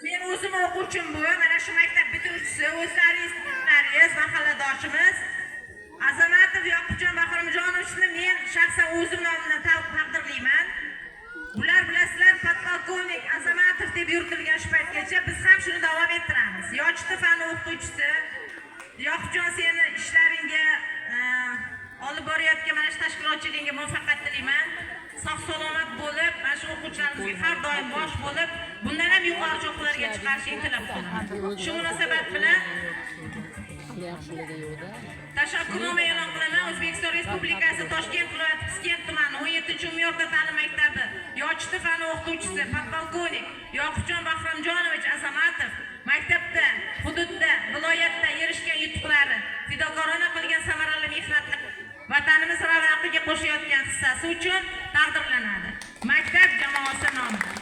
Men o'zim o'quvchim bu, mana shu maktab bitiruvchisi, o'zlaringiz mahalladoshimiz Azamatov Yoqubjon Bahramjonovichni men shaxsan o'zim nomidan taqdirlayman. Bular bilasizlar, podpolkovnik Azamatov deb yuritilgan shu paytgacha biz ham shuni davom ettiramiz. Yoshli fan o'qituvchisi Yoqubjon, seni ishlaringga olib borayotgan mana shu tashkilotchiligingga muvaffaqiyat tilayman. Sog' salomat bo'lib, mana shu o'quvchilarimizga har doim bosh bo'lib, bundan ham yuqori cho'qqilarga chiqarishingni tilab qolaman. Shu munosabat bilan tashakkurnoma e'lon qilaman. O'zbekiston Respublikasi Toshkent viloyati Piskent tumani 17-umyorda ta'lim maktabi yoshli fan o'qituvchisi podpolkovnik Yoqubjon Bahramjonovich Azamatov maktabda, hududda, viloyatda erishgan yutuqlari, fidokorona qilgan samarali mehnatni vatanimiz ravnaqiga qo'shayotgan hissasi uchun taqdirlanadi. Maktab jamoasi nomidan.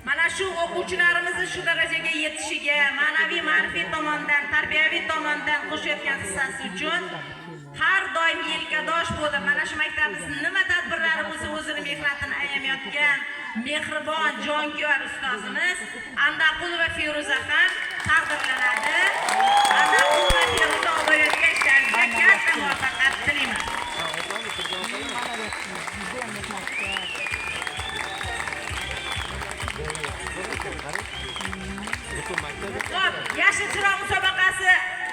Mana shu o'quvchilarimizni shu darajaga yetishiga ma'naviy ma'rifiy tomondan, tarbiyaviy tomondan qo'shayotgan hissasi uchun har doim yelkadosh bo'lib, mana shu maktabimizning nima tadbirlari bo'lsa o'zini mehnatini ayamayotgan mehribon, jonkuyar ustozimiz Andaqulova Feruza ham taqdirlanadi. Andaqulova Feruza olayotgan ishlaringizga katta muvaffaqiyat tilayman. Yashil chiroq musobaqasi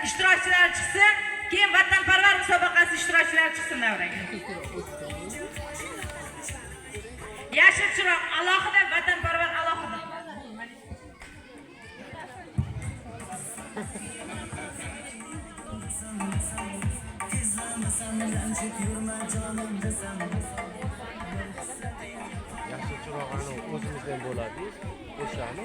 ishtirokchilari chiqsin, keyin vatanparvar musobaqasi ishtirokchilari chiqsin davraga. Yashil chiroq alohida, vatanparvar alohida. Yashil chiroqni o'zimizdan bo'ladi. O'shani.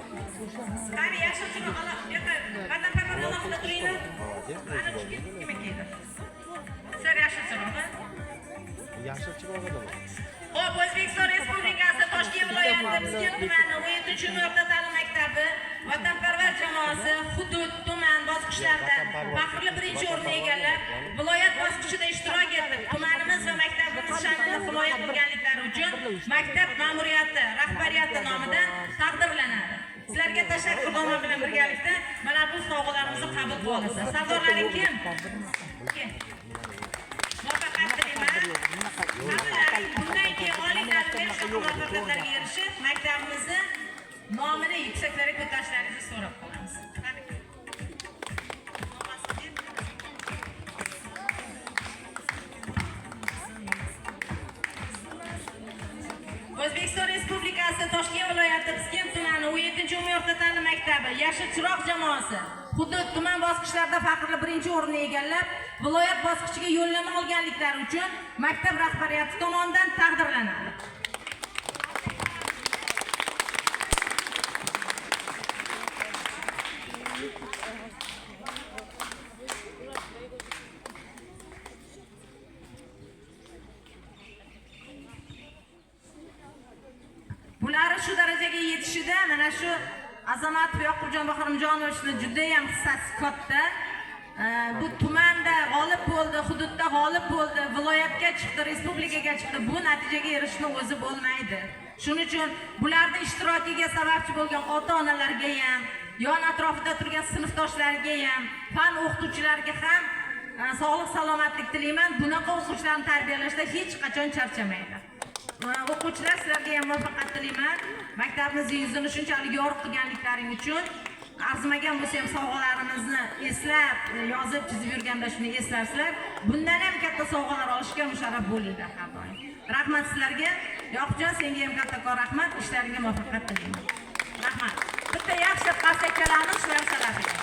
Qani yashil chiroq alohida, vatanparvar alohida turinglar. Kim ekadi? Sizlar yashil chiroqmi? Yashil chirog'i nima? Xo'p, O'zbekiston Respublikasi Toshkent viloyati Piskent tumani 17-umyorda ta'lim maktabi vatanparvar jamoasi hudud, tuman bosqichlarida faxrli birinchi o'rinni egallab, viloyat bosqichida ishtirok etib, tumanimiz va maktabimiz sha'nini himoya qilganliklari uchun maktab ma'muriyati, rahbariyati nomidan taqdirlanadi. Sizlarga tashakkurnoma bilan birgalikda mana bu sovg'alarimizni qabul qilib olasizlar. Sardorlaring kim? Muvaffaqiyat tilayman. Bundan keyin oliy ta'lim berishda muvaffaqiyatlarga erishib, maktabimizni nomini yuksaklarga ko'tarishlaringizni so'rab qolamiz. O'zbekiston Respublikasi Toshkent viloyati Piskent tumani 17-umyorda ta'lim maktabi Yashil chiroq jamoasi hudud tuman bosqichlarida faxrli birinchi o'rinni egallab, viloyat bosqichiga yo'llanma olganliklari uchun maktab rahbariyati tomonidan taqdirlanadi. Bular shu darajaga yetishida mana shu Azamatov Yoqubjon Bahramjonovichni juda ham hissasi katta. Bu tumanda g'olib bo'ldi, hududda g'olib bo'ldi, viloyatga chiqdi, respublikaga chiqdi. Bu natijaga erishishni o'zi bo'lmaydi. Shuning uchun bularning ishtirokiga sababchi bo'lgan ota-onalarga ham, yon atrofida turgan sinfdoshlarga ham, fan o'qituvchilariga ham sog'lik, salomatlik tilayman. Bunaqa o'quvchilarni tarbiyalashda hech qachon charchamaydi. O'quvchilar, sizlarga ham muvaffaqiyat tilayman. Maktabimizni yuzini shunchalik yorug' qilganliklaring uchun arzimagan bo'lsa ham sovg'alarimizni eslab, yozib, chizib yurganda shuni eslarsizlar. Bundan ham katta sovg'alar olishga musharraf bo'linglar har doim. Rahmat sizlarga. Yoqubjon, senga ham kattakon rahmat. Ishlaringga muvaffaqiyat tilayman. Rahmat. Bitta yaxshi qarsakchalarni shular salafiga.